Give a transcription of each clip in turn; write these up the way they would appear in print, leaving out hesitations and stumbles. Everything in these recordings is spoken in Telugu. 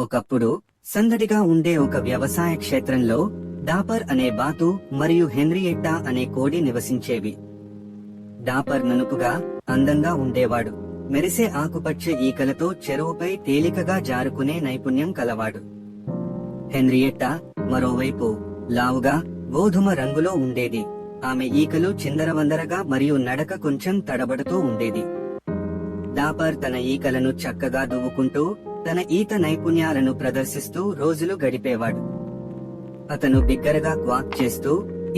ఒకప్పుడు సందడిగా ఉండే ఒక వ్యవసాయ క్షేత్రంలో డాపర్ అనే బాతు మరియు హెన్రియెట్టా అనే కోడి నివసించేవి. డాపర్ ననుపుగా, అందంగా ఉండేవాడు. మెరిసే ఆకుపచ్చ ఈకలతో చెరువుపై తేలికగా జారుకునే నైపుణ్యం కలవాడు. హెన్రియెట్టా మరోవైపు లావుగా, గోధుమ రంగులో ఉండేది. ఆమె ఈకలు చిందరవందరగా మరియు నడక కొంచెం తడబడుతూ ఉండేది. డాపర్ తన ఈకలను చక్కగా దువ్వుకుంటూ తన ఈత నైపుణ్యాలను ప్రదర్శిస్తూ రోజులు గడిపేవాడు. అతను బిగ్గరగా క్వాక్ చేస్తూ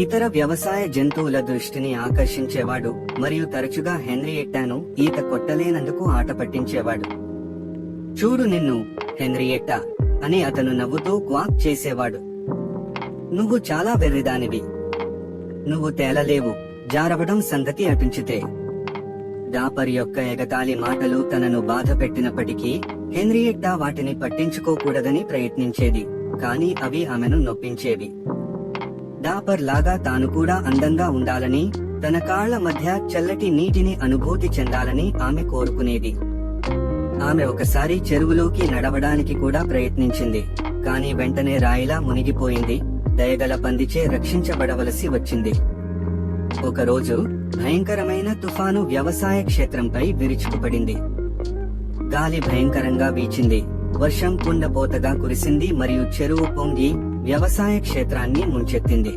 ఇతర వ్యవసాయ జంతువుల దృష్టిని ఆకర్షించేవాడు మరియు తరచుగా హెన్రియెట్టాను ఈత కొట్టలేనందుకు ఆట పట్టించేవాడు. చూడు నిన్ను, హెన్రియెట్టా అని అతను నవ్వుతూ క్వాక్ చేసేవాడు. నువ్వు చాలా వెర్రిదానివి. నువ్వు తేలలేవు, జారవడం సంగతి అటుంచితే. డాపర్ యొక్క ఎగతాళి మాటలు తనను బాధ పెట్టినప్పటికీ హెన్రియెట్టా వాటిని పట్టించుకోకూడదని ప్రయత్నించేది, కానీ అవి ఆమెను నొప్పించేవి. డాపర్ లాగా తాను కూడా అందంగా ఉండాలని, తన కాళ్ల మధ్య చల్లటి నీటిని అనుభూతి చెందాలని ఆమె కోరుకునేది. ఆమె ఒకసారి చెరువులోకి నడవడానికి కూడా ప్రయత్నించింది, కానీ వెంటనే రాయిలా మునిగిపోయింది. దయగల పందిచే రక్షించబడవలసి వచ్చింది. ఒకరోజు భయంకరమైన తుఫాను వ్యవసాయ క్షేత్రంపై విరుచుకుపడింది. గాలి భయంకరంగా వీచింది. వర్షం కుండపోతగా కురిసింది మరియు చెరువు పొంగి వ్యవసాయ క్షేత్రాన్ని ముంచెత్తింది.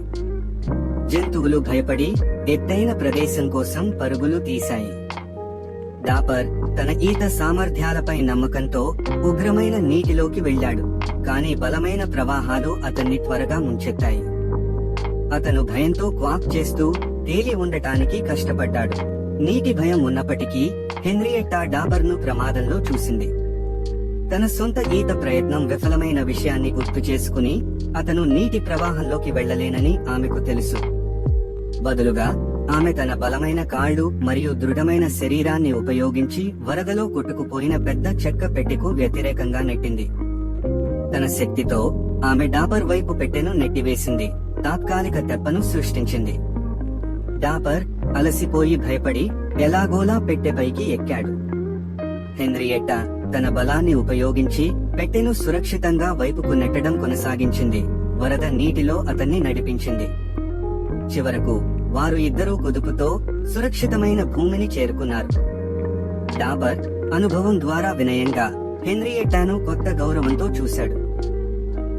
జంతువులు భయపడి ఎత్తైన ప్రదేశం కోసం పరుగులు తీశాయి. డాపర్ తన ఈత సామర్థ్యాలపై నమ్మకంతో ఉగ్రమైన నీటిలోకి వెళ్లాడు, కానీ బలమైన ప్రవాహాలు అతన్ని త్వరగా ముంచెత్తాయి. అతను భయంతో క్వాక్ చేస్తూ తేలి ఉండటానికి కష్టపడ్డాడు. నీటి భయం ఉన్నప్పటికీ హెన్రియెట్టా డాపర్ను ప్రమాదంలో చూసింది. తన సొంత ఈత ప్రయత్నం విఫలమైన విషయాన్ని గుర్తు చేసుకుని అతను నీటి ప్రవాహంలోకి వెళ్లలేనని ఆమెకు తెలుసు. బదులుగా ఆమె తన బలమైన కాళ్లు మరియు దృఢమైన శరీరాన్ని ఉపయోగించి వరదలో కొట్టుకుపోయిన పెద్ద చెక్క పెట్టెకు వ్యతిరేకంగా నెట్టింది. తన శక్తితో ఆమె డాపర్ వైపు పెట్టెను నెట్టివేసింది, తాత్కాలిక తెప్పను సృష్టించింది. డాపర్ అలసిపోయి భయపడి ఎలాగోలా పెట్టెపైకి ఎక్కాడు. హెన్రియెట్టా తన బలాన్ని ఉపయోగించి పెట్టెను సురక్షితంగా వైపుకు నెట్టడం కొనసాగించింది. వరద నీటిలో అతన్ని నడిపించింది. చివరకు వారు ఇద్దరూ కుదుపుతో సురక్షితమైన భూమిని చేరుకున్నారు. డాపర్ అనుభవం ద్వారా వినయంగా హెన్రియెట్టాను కొత్త గౌరవంతో చూశాడు.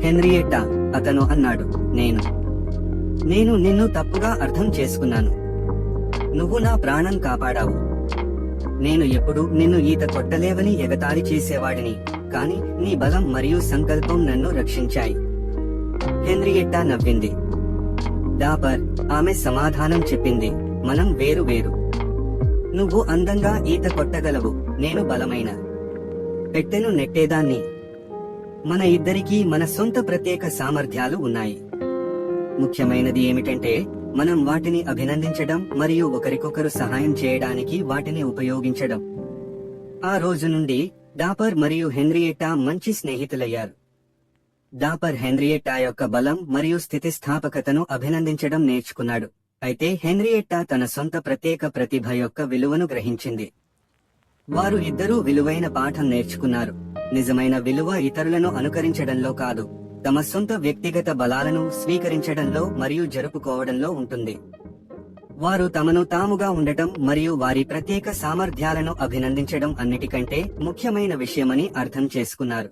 హెన్రియెట్టా, అతను అన్నాడు, నేను నిన్ను తప్పుగా అర్థం చేసుకున్నాను. నువ్వు నా ప్రాణం కాపాడావు. నేను ఎప్పుడూ నిన్ను ఈత కొట్టలేవని ఎగతాళి చేసేవాడిని, కాని నీ బలం మరియు సంకల్పం నన్ను రక్షించాయి. హెన్రియెట్టా నవ్వింది. డాపర్ ఆమె సమాధానం చెప్పింది, మనం వేరు. నువ్వు అందంగా ఈత కొట్టగలవు, నేను బలమైన పెట్టెను నెట్టేదాన్ని. మన ఇద్దరికీ మన సొంత ప్రత్యేక సామర్థ్యాలు ఉన్నాయి. ముఖ్యమైనది ఏమిటంటే మనం వాటిని అభినందించడం మరియు ఒకరికొకరు సహాయం చేయడానికి వాటిని ఉపయోగించడం. ఆ రోజు నుండి డాపర్ మరియు హెన్రియెట్టా మంచి స్నేహితులయ్యారు. డాపర్ హెన్రియెట్టా యొక్క బలం మరియు స్థితిస్థాపకతను అభినందించడం నేర్చుకున్నాడు. అయితే హెన్రియెట్టా తన సొంత ప్రత్యేక ప్రతిభ యొక్క విలువను గ్రహించింది. వారు ఇద్దరూ విలువైన పాఠం నేర్చుకున్నారు. నిజమైన విలువ ఇతరులను అనుకరించడంలో కాదు, తమ సొంత వ్యక్తిగత బలాలను స్వీకరించడంలో మరియు జరుపుకోవడంలో ఉంటుంది. వారు తమను తాముగా ఉండటం మరియు వారి ప్రత్యేక సామర్థ్యాలను అభినందించడం అన్నిటికంటే ముఖ్యమైన విషయమని అర్థం చేసుకున్నారు.